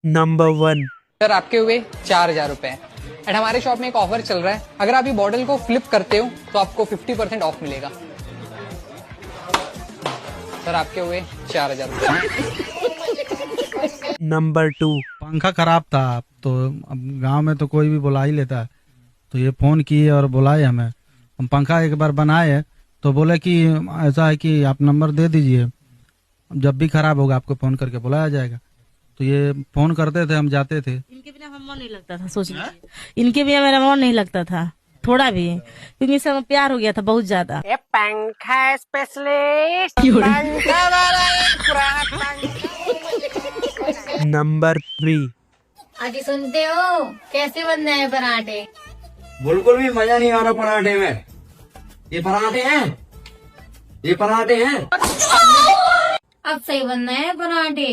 Number 1। Sir आपके हुए 4,000 रुपए। एंड हमारे शॉप में एक ऑफर चल रहा है, अगर आप ये बॉटल को फ्लिप करते हो तो आपको 50% ऑफ मिलेगा। सर आपके हुए 4,000 रुपए। नंबर 2। पंखा खराब था तो अब गांव में तो कोई भी बुला ही लेता है, तो ये फोन किए और बुलाए हमें। हम पंखा एक बार बनाए तो बोले कि ऐसा है कि आप नंबर दे दीजिए, जब भी खराब होगा आपको फोन करके बुलाया जाएगा। तो ये फोन करते थे, हम जाते थे। इनके बिना हम मन नहीं लगता था, सोच लीजिए। इनके बिना मेरा मन नहीं लगता था थोड़ा भी, क्योंकि इससे हमें प्यार हो गया था बहुत ज्यादा। पंखा स्पेशलिस्ट, पंखा वाला एक पुराना पंखा। नंबर 3। आजी सुनते हो कैसे बनना है पराठे? बिल्कुल भी मजा नहीं आ रहा पराठे में। ये पराठे हैं, ये पराठे हैं। अब सही बनना है पराठे।